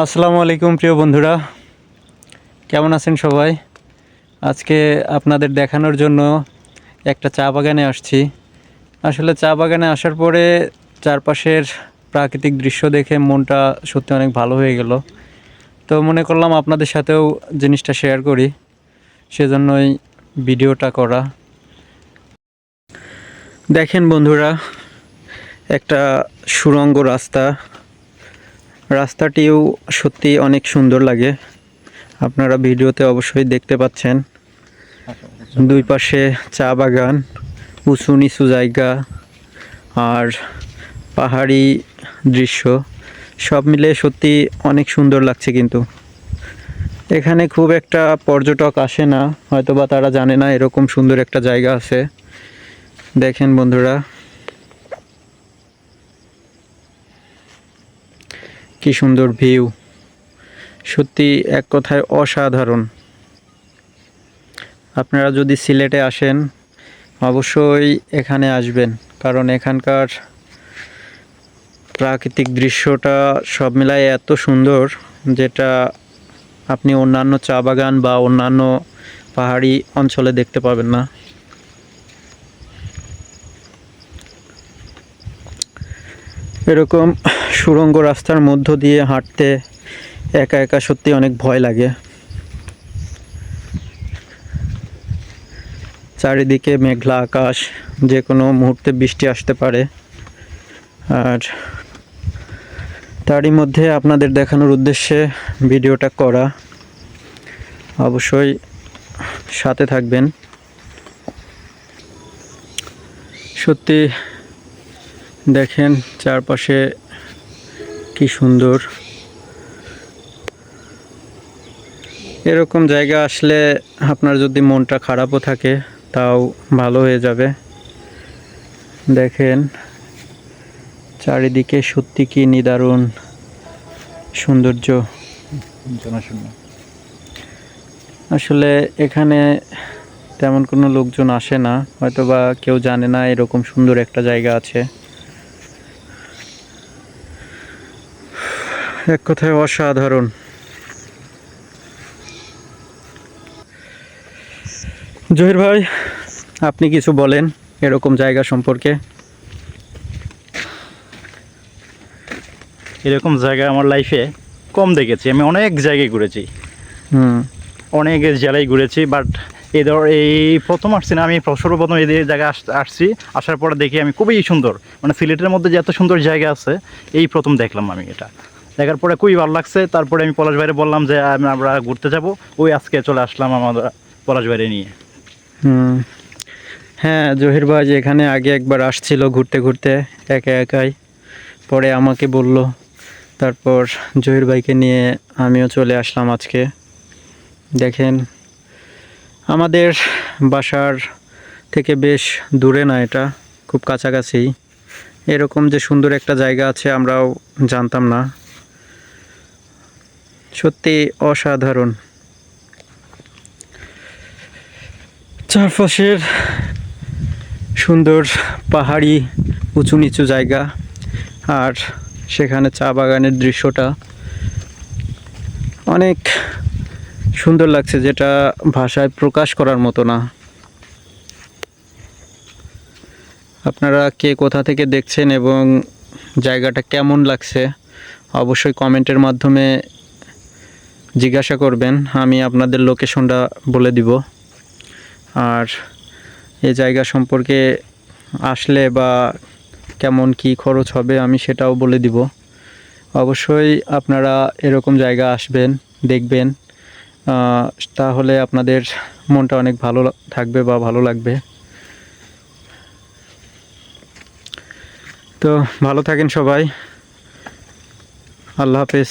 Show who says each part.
Speaker 1: আসসালামু আলাইকুম প্রিয় বন্ধুরা, কেমন আছেন সবাই? আজকে আপনাদের দেখানোর জন্য একটা চা বাগানে আসছি। আসলে চা বাগানে আসার পরে চারপাশের প্রাকৃতিক দৃশ্য দেখে মনটা সত্যি অনেক ভালো হয়ে গেল। তো মনে করলাম আপনাদের সাথেও জিনিসটা শেয়ার করি, সেজন্যই ভিডিওটা করা। দেখেন বন্ধুরা, একটা সুড়ঙ্গ রাস্তাটিও সত্যি অনেক সুন্দর লাগে। আপনারা ভিডিওতে অবশ্যই দেখতে পাচ্ছেন। দুই পাশে চা বাগান, উঁচু নিচু জায়গা আর পাহাড়ি দৃশ্য সব মিলে সত্যি অনেক সুন্দর লাগছে। কিন্তু এখানে খুব একটা পর্যটক আসে না, হয়তোবা তারা জানে না এরকম সুন্দর একটা জায়গা আছে। দেখেন বন্ধুরা, কি সুন্দর ভিউ, সত্যি এক কথায় অসাধারণ। আপনারা যদি সিলেটে আসেন অবশ্যই এখানে আসবেন, কারণ এখানকার প্রাকৃতিক দৃশ্যটা সব মিলায় এত সুন্দর, যেটা আপনি অন্যান্য চা বাগান বা অন্যান্য পাহাড়ি অঞ্চলে দেখতে পাবেন না। এরকম সুড়ঙ্গ রাস্তার মধ্য দিয়ে হাঁটতে একা একা সত্যি অনেক ভয় লাগে। চারিদিকে মেঘলা আকাশ, যে কোনো মুহূর্তে বৃষ্টি আসতে পারে। আর তারই মধ্যে আপনাদের দেখানোর উদ্দেশ্যে ভিডিওটা করা, অবশ্যই সাথে থাকবেন। সত্যি দেখেন চারপাশে কি সুন্দর। এরকম জায়গা আসলে আপনার যদি মনটা খারাপও থাকে তাও ভালো হয়ে যাবে। দেখেন চারিদিকে সত্যি কি নিদারুণ সৌন্দর্য। আসলে এখানে তেমন কোনো লোকজন আসে না, হয়তোবা কেউ জানে না এরকম সুন্দর একটা জায়গা আছে। এক কথায় অসাধারণ। জহির ভাই, আপনি কিছু বলেন এরকম জায়গা সম্পর্কে।
Speaker 2: এরকম জায়গা আমার লাইফে কম দেখেছি। আমি অনেক জায়গায় ঘুরেছি, অনেক জেলায় ঘুরেছি, বাট এই প্রথম আসছি না। আমি সর্বপ্রথম এই জায়গায় আসছি। আসার পরে দেখি আমি খুবই সুন্দর, মানে সিলেটের মধ্যে যে এত সুন্দর জায়গা আছে এই প্রথম দেখলাম আমি। এটা দেখার পরে খুবই ভালো লাগছে। তারপরে আমি পলাশ ভাইরে বললাম যে আমরা ঘুরতে যাব। ওই আজকে চলে আসলাম আমাদের পলাশ ভাইরে নিয়ে।
Speaker 1: হ্যাঁ, জহির ভাই এখানে আগে একবার আসছিল ঘুরতে ঘুরতে একা একাই, পরে আমাকে বলল, তারপর জহির ভাইকে নিয়ে আমিও চলে আসলাম আজকে। দেখেন আমাদের বাসার থেকে বেশ দূরে না, এটা খুব কাছাকাছি। এরকম যে সুন্দর একটা জায়গা আছে আমরাও জানতাম না। সত্যি অসাধারণ। চারপাশের সুন্দর পাহাড়ি উঁচু নিচু জায়গা, আর সেখানে চা বাগানের দৃশ্যটা অনেক সুন্দর লাগছে, যেটা ভাষায় প্রকাশ করার মতো না। আপনারা কে কোথা থেকে দেখছেন এবং জায়গাটা কেমন লাগছে অবশ্যই কমেন্টের মাধ্যমে জিজ্ঞাসা করবেন, আমি আপনাদের লোকেশনটা বলে দিব। আর এই জায়গা সম্পর্কে আসলে বা কেমন কি খরচ হবে আমি সেটাও বলে দিব। অবশ্যই আপনারা এরকম জায়গা আসবেন, দেখবেন, তাহলে আপনাদের মনটা অনেক ভালো থাকবে বা ভালো লাগবে। তো ভালো থাকেন সবাই, আল্লাহ হাফেজ।